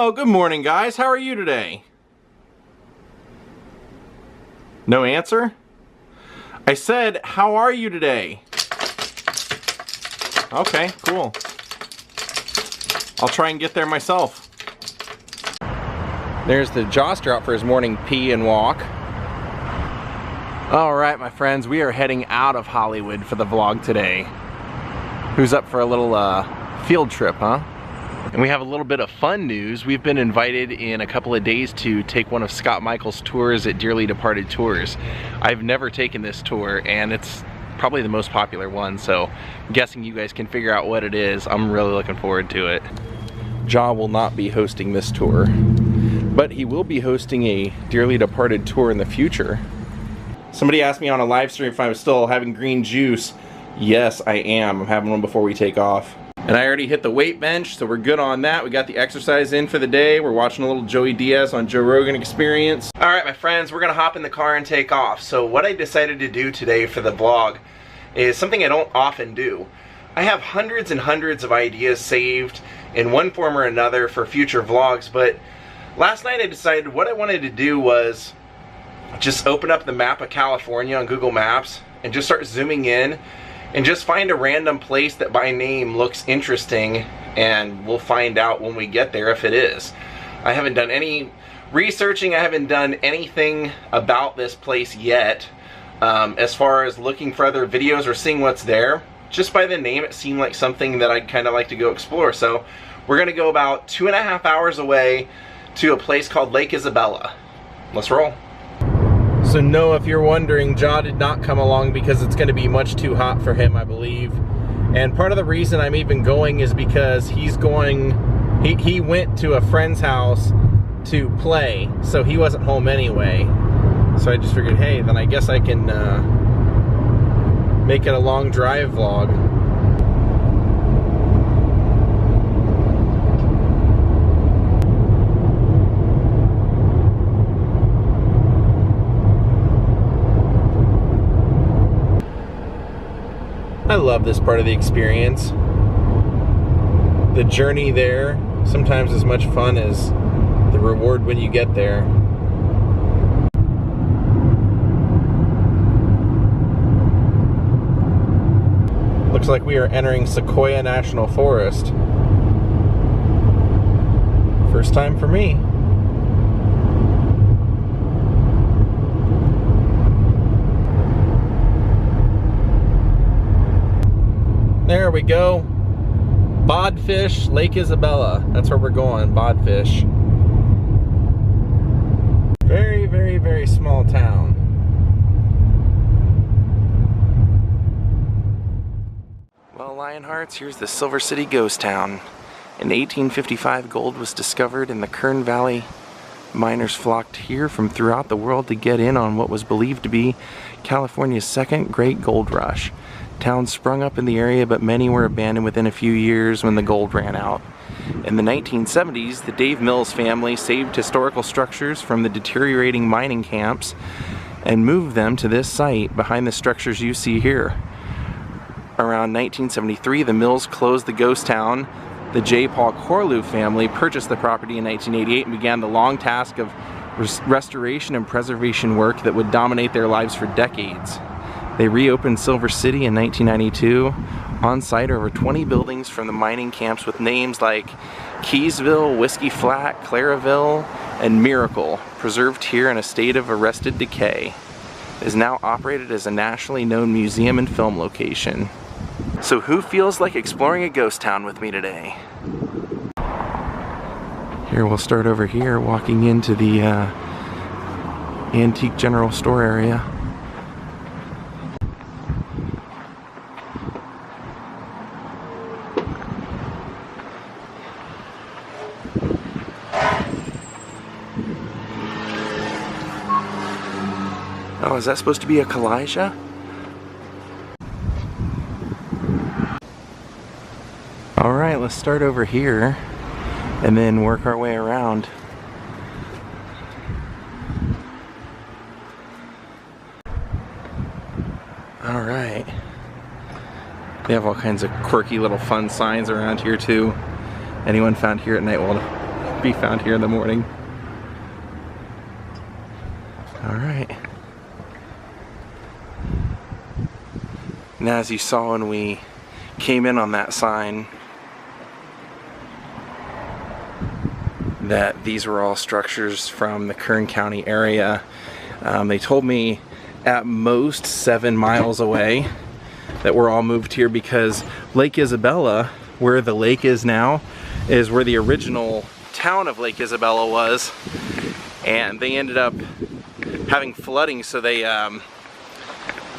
Oh, good morning, guys. How are you today? No answer? I said, how are you today? Okay, cool. I'll try and get there myself. There's the Joster out for his morning pee and walk. All right, my friends, we are heading out of Hollywood for the vlog today. Who's up for a little field trip, huh? And we have a little bit of fun news. We've been invited in a couple of days to take one of Scott Michael's tours at Dearly Departed Tours. I've never taken this tour, and it's probably the most popular one, so I'm guessing you guys can figure out what it is. I'm really looking forward to it. Ja will not be hosting this tour, but he will be hosting a Dearly Departed tour in the future. Somebody asked me on a live stream if I was still having green juice. Yes, I am. I'm having one before we take off. And I already hit the weight bench, so we're good on that. We got the exercise in for the day. We're watching a little Joey Diaz on Joe Rogan Experience. All right, my friends, we're gonna hop in the car and take off. So what I decided to do today for the vlog is something I don't often do. I have hundreds and hundreds of ideas saved in one form or another for future vlogs, but last night I decided what I wanted to do was just open up the map of California on Google Maps and just start zooming in and just find a random place that by name looks interesting, and we'll find out when we get there if it is. I haven't done any researching, I haven't done anything about this place yet as far as looking for other videos or seeing what's there. Just by the name it seemed like something that I'd kind of like to go explore. So we're gonna go about 2.5 hours away to a place called Lake Isabella. Let's roll. So Noah, if you're wondering, Ja did not come along because it's going to be much too hot for him, I believe. And part of the reason I'm even going is because he went to a friend's house to play, so he wasn't home anyway. So I just figured, hey, then I guess I can make it a long drive vlog. I love this part of the experience. The journey there sometimes as much fun as the reward when you get there. Looks like we are entering Sequoia National Forest. First time for me. There we go. Bodfish, Lake Isabella. That's where we're going, Bodfish. Very, very, very small town. Well, Lionhearts, here's the Silver City ghost town. In 1855, gold was discovered in the Kern Valley. Miners flocked here from throughout the world to get in on what was believed to be California's second great gold rush. Towns sprung up in the area, but many were abandoned within a few years when the gold ran out. In the 1970s, the Dave Mills family saved historical structures from the deteriorating mining camps and moved them to this site behind the structures you see here. Around 1973, the Mills closed the ghost town. The J. Paul Corlew family purchased the property in 1988 and began the long task of restoration and preservation work that would dominate their lives for decades. They reopened Silver City in 1992. On site are over 20 buildings from the mining camps with names like Keysville, Whiskey Flat, Claraville, and Miracle, preserved here in a state of arrested decay. It is now operated as a nationally known museum and film location. So who feels like exploring a ghost town with me today? Here, we'll start over here, walking into the antique general store area. Oh, is that supposed to be a Kalijah? Alright, let's start over here and then work our way around. Alright. They have all kinds of quirky little fun signs around here too. Anyone found here at night will be found here in the morning. All right. Now, as you saw when we came in on that sign, that these were all structures from the Kern County area. They told me at most 7 miles away that we're all moved here, because Lake Isabella, where the lake is now, is where the original town of Lake Isabella was, and they ended up having flooding, so they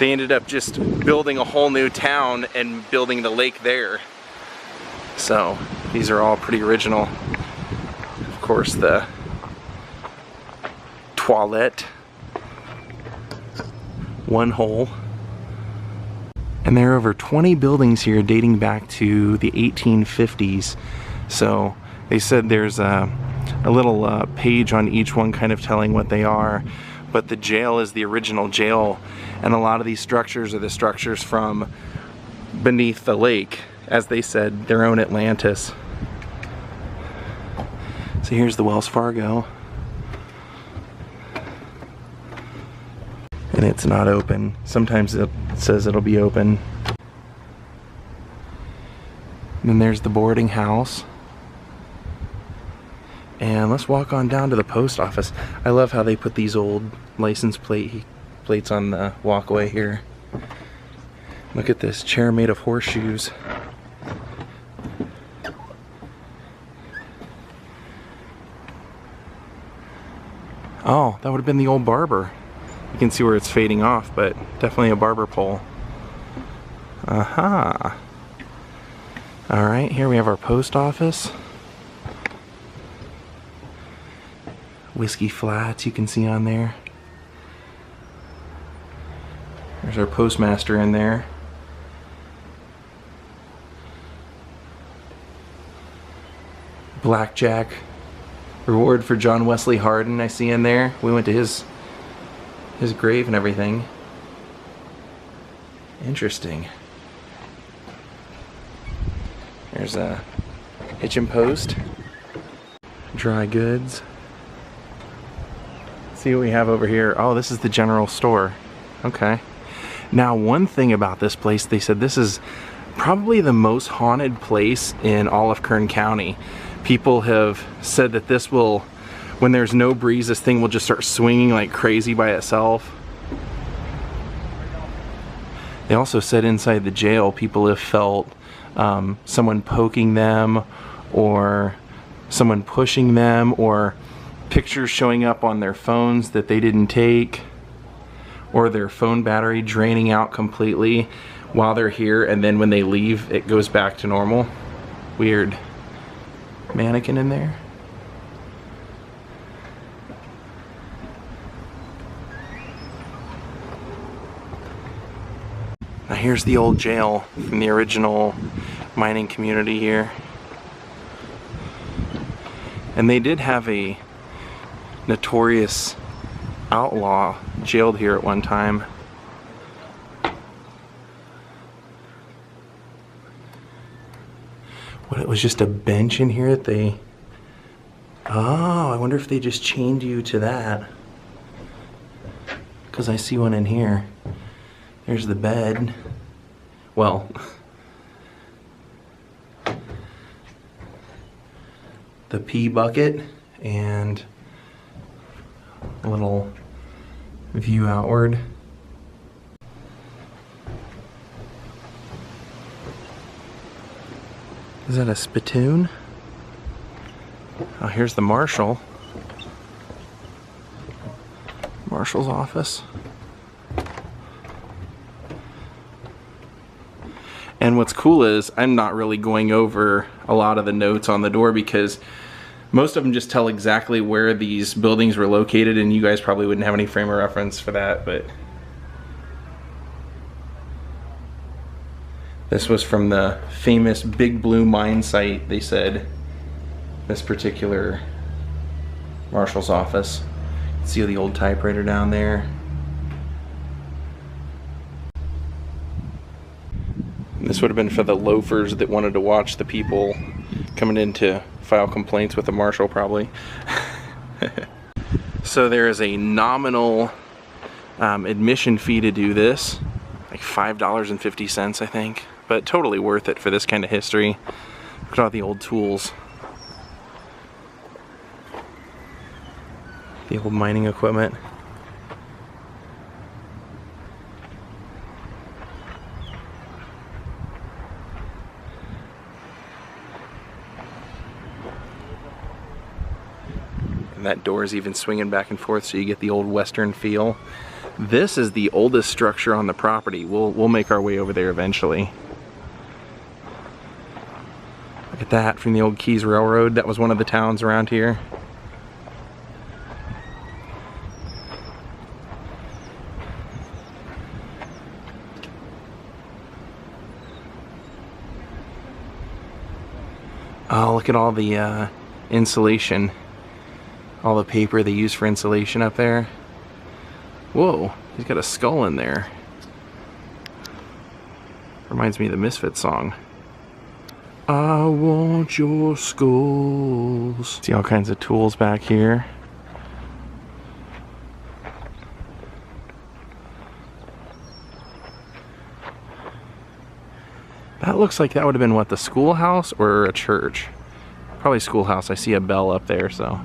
ended up just building a whole new town and building the lake there. So these are all pretty original. Of course, the toilet, one hole. And there are over 20 buildings here dating back to the 1850s. So they said there's a little page on each one kind of telling what they are. But the jail is the original jail, and a lot of these structures are the structures from beneath the lake, as they said, their own Atlantis. So here's the Wells Fargo. And it's not open. Sometimes it says it'll be open. And then there's the boarding house. And let's walk on down to the post office. I love how they put these old license plates on the walkway here. Look at this chair made of horseshoes. Oh, that would have been the old barber. You can see where it's fading off, but definitely a barber pole. Aha. All right, here we have our post office. Whiskey Flats, you can see on there. There's our postmaster in there. Blackjack reward for John Wesley Hardin, I see in there. We went to his grave and everything. Interesting. There's a hitching post. Dry goods. See what we have over here. Oh, this is the general store. Okay. Now, one thing about this place, they said this is probably the most haunted place in all of Kern County. People have said that this will, when there's no breeze, this thing will just start swinging like crazy by itself. They also said inside the jail, people have felt someone poking them, or someone pushing them, or pictures showing up on their phones that they didn't take, or their phone battery draining out completely while they're here, and then when they leave it goes back to normal. Weird. Mannequin in there. Now here's the old jail from the original mining community here. And they did have a notorious outlaw jailed here at one time. What, it was just a bench in here that they... Oh, I wonder if they just chained you to that. Because I see one in here. There's the bed. Well, the pee bucket and a little view outward. Is that a spittoon? Oh, here's the marshal. Marshal's office. And what's cool is I'm not really going over a lot of the notes on the door, because most of them just tell exactly where these buildings were located, and you guys probably wouldn't have any frame of reference for that, but this was from the famous Big Blue mine site, they said, this particular marshal's office. You can see the old typewriter down there. This would have been for the loafers that wanted to watch the people coming in to file complaints with the marshal probably. So there is a nominal admission fee to do this, like $5.50 I think, but totally worth it for this kind of history. Look at all the old tools. The old mining equipment. And that door is even swinging back and forth so you get the old western feel. This is the oldest structure on the property. We'll make our way over there eventually. Look at that, from the old Keys Railroad. That was one of the towns around here. Oh, look at all the insulation. All the paper they use for insulation up there. Whoa, he's got a skull in there. Reminds me of the Misfits song. I want your skulls. See all kinds of tools back here. That looks like that would have been what, the schoolhouse or a church? Probably schoolhouse. I see a bell up there, so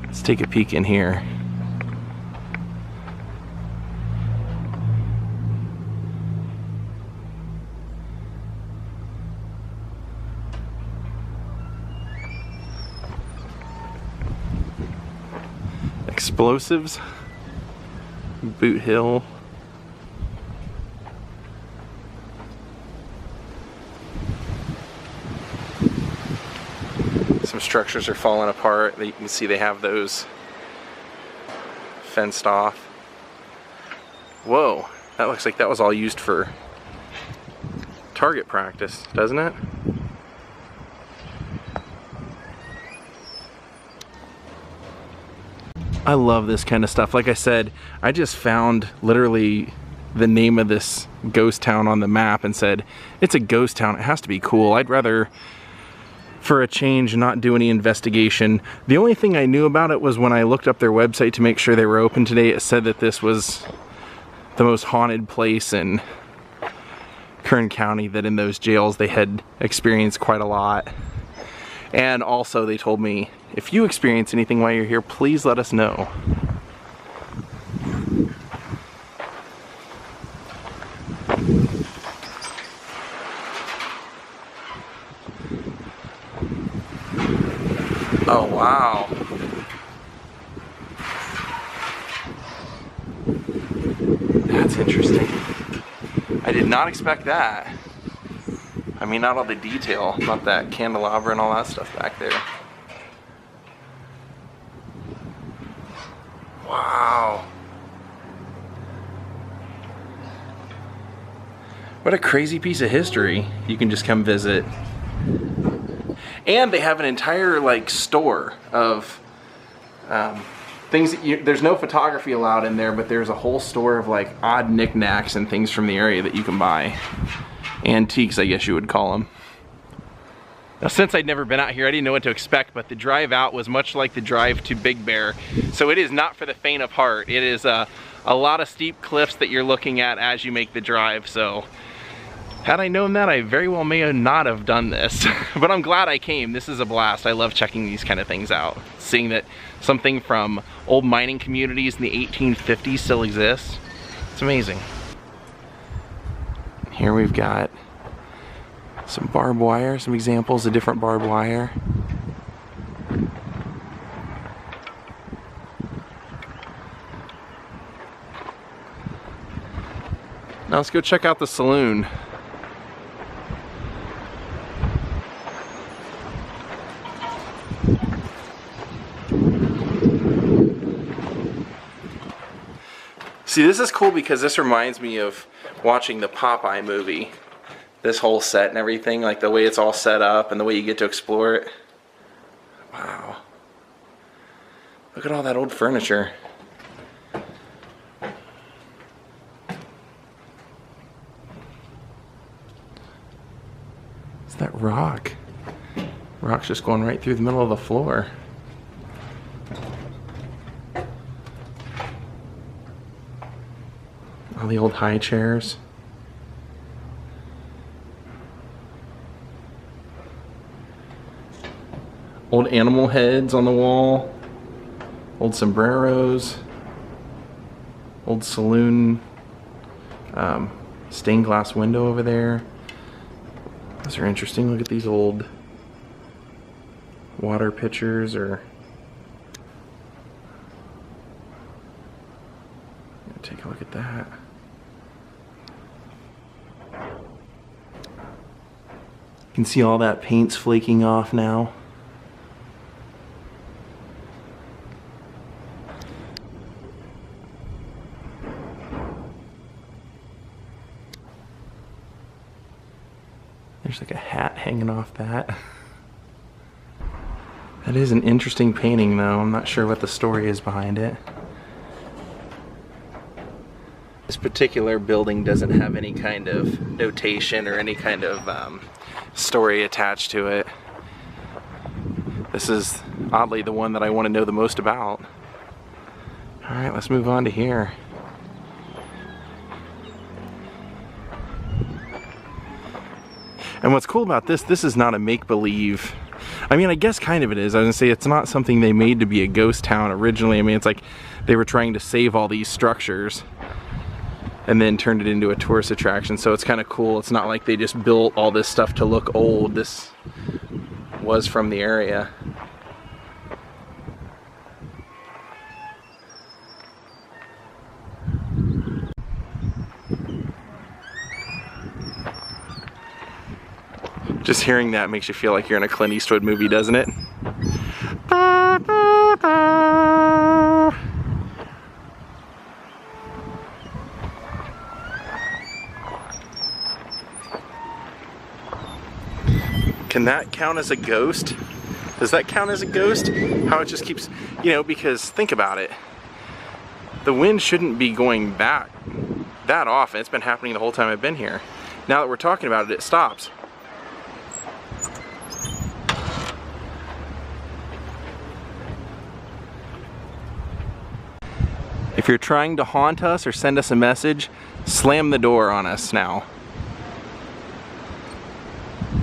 let's take a peek in here. Explosives, Boot Hill. Some structures are falling apart. You can see they have those fenced off. Whoa, that looks like that was all used for target practice, doesn't it? I love this kind of stuff. Like I said, I just found literally the name of this ghost town on the map and said, it's a ghost town, it has to be cool. I'd rather, for a change, not do any investigation. The only thing I knew about it was when I looked up their website to make sure they were open today, it said that this was the most haunted place in Kern County, that in those jails they had experienced quite a lot. And also they told me, if you experience anything while you're here, please let us know. Oh, wow. That's interesting. I did not expect that. I mean, not all the detail, not that candelabra and all that stuff back there. Wow. What a crazy piece of history. You can just come visit. And they have an entire like store of things that there's no photography allowed in there, but there's a whole store of like odd knickknacks and things from the area that you can buy. Antiques, I guess you would call them. Now, since I'd never been out here, I didn't know what to expect, but the drive out was much like the drive to Big Bear. So it is not for the faint of heart. It is a lot of steep cliffs that you're looking at as you make the drive. So had I known that, I very well may not have done this. But I'm glad I came. This is a blast. I love checking these kind of things out. Seeing that something from old mining communities in the 1850s still exists. It's amazing. Here we've got some barbed wire, some examples of different barbed wire. Now let's go check out the saloon. See, this is cool because this reminds me of watching the Popeye movie. This whole set and everything, like the way it's all set up and the way you get to explore it. Wow. Look at all that old furniture. It's that rock rocks just going right through the middle of the floor. All the old high chairs. Old animal heads on the wall. Old sombreros. Old saloon stained glass window over there. Those are interesting. Look at these old water pitchers or take a look at that. You can see all that paint's flaking off now. There's like a hat hanging off that. That is an interesting painting though. I'm not sure what the story is behind it. This particular building doesn't have any kind of notation or any kind of story attached to it. This is oddly the one that I want to know the most about. Alright, let's move on to here. And what's cool about this is not a make-believe. I mean, I guess kind of it is. I was gonna say it's not something they made to be a ghost town originally. I mean, it's like they were trying to save all these structures and then turned it into a tourist attraction. So it's kind of cool. It's not like they just built all this stuff to look old. This was from the area. Just hearing that makes you feel like you're in a Clint Eastwood movie, doesn't it? Can that count as a ghost? Does that count as a ghost? How it just keeps, you know, because think about it. The wind shouldn't be going back that often. It's been happening the whole time I've been here. Now that we're talking about it, it stops. If you're trying to haunt us or send us a message, slam the door on us now.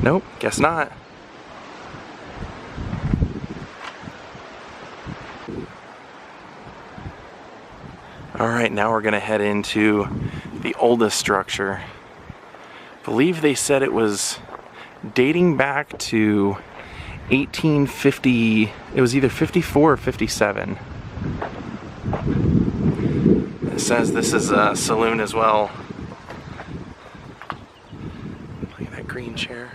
Nope, guess not. Alright, now we're gonna head into the oldest structure. I believe they said it was dating back to 1850, it was either 54 or 57. It says this is a saloon as well. Look at that green chair.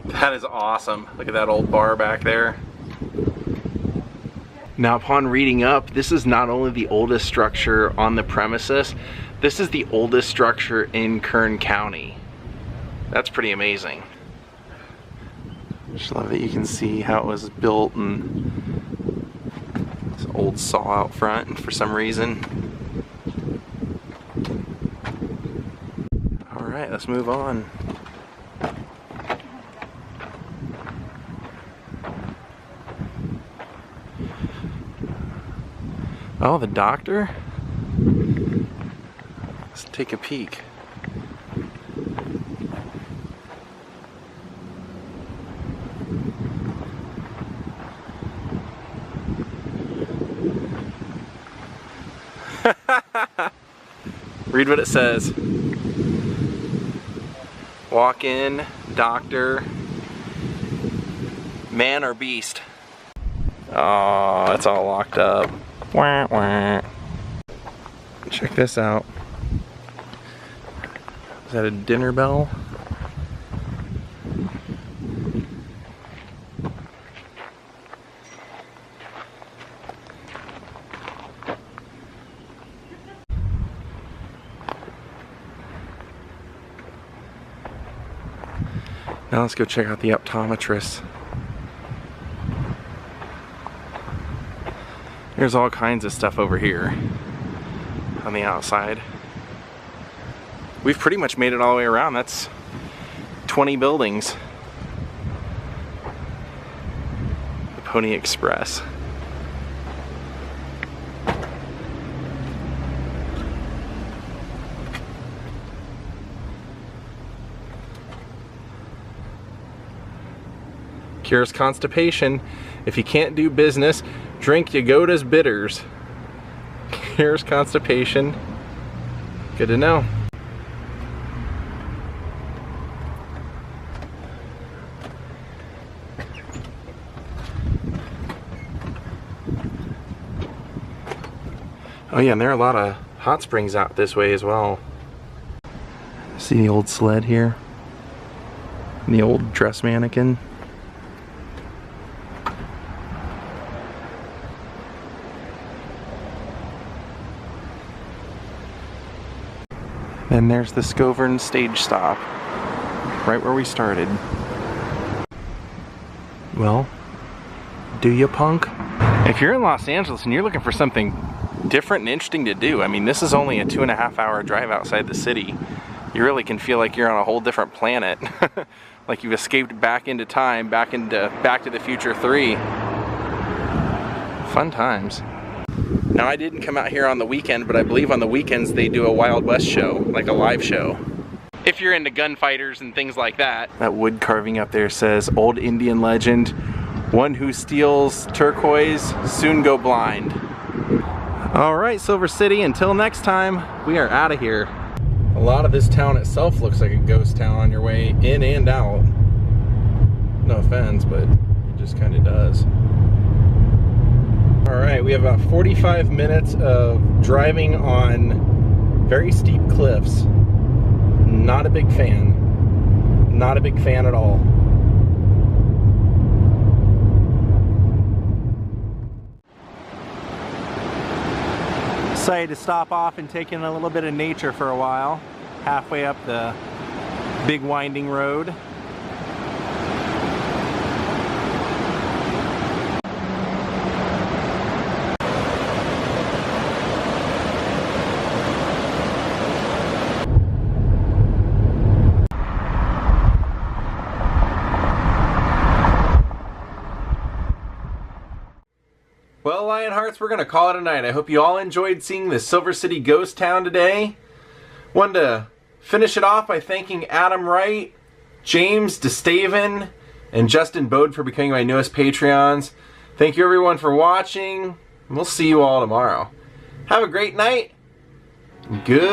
That is awesome. Look at that old bar back there. Now, upon reading up, this is not only the oldest structure on the premises, this is the oldest structure in Kern County. That's pretty amazing. Just love that you can see how it was built and this old saw out front for some reason. All right, let's move on. Oh, the doctor? Let's take a peek. Read what it says. Walk in, doctor, Man or beast? Oh, it's all locked up. Wah, wah. Check this out. Is that a dinner bell? Now let's go check out the optometrist. There's all kinds of stuff over here on the outside. We've pretty much made it all the way around. That's 20 buildings. The Pony Express. Cures constipation. If you can't do business, drink Yagoda's bitters. Cures constipation. Good to know. Oh yeah, and there are a lot of hot springs out this way as well. See the old sled here? And the old dress mannequin. And there's the Scovern stage stop, right where we started. Well, do you, punk? If you're in Los Angeles and you're looking for something different and interesting to do, I mean, this is only a 2.5 hour drive outside the city. You really can feel like you're on a whole different planet. Like you've escaped back into time, back to the Future 3. Fun times. Now, I didn't come out here on the weekend, but I believe on the weekends they do a Wild West show, like a live show. If you're into gunfighters and things like that. That wood carving up there says, "Old Indian legend, one who steals turquoise, soon go blind." All right, Silver City, until next time, we are out of here. A lot of this town itself looks like a ghost town on your way in and out. No offense, but it just kind of does. All right, we have about 45 minutes of driving on very steep cliffs. Not a big fan. Not a big fan at all. Decided to stop off and take in a little bit of nature for a while. Halfway up the big winding road. Well, Lionhearts, we're going to call it a night. I hope you all enjoyed seeing the Silver City ghost town today. Wanted to finish it off by thanking Adam Wright, James DeStaven, and Justin Bode for becoming my newest Patreons. Thank you everyone for watching, and we'll see you all tomorrow. Have a great night. Goodbye.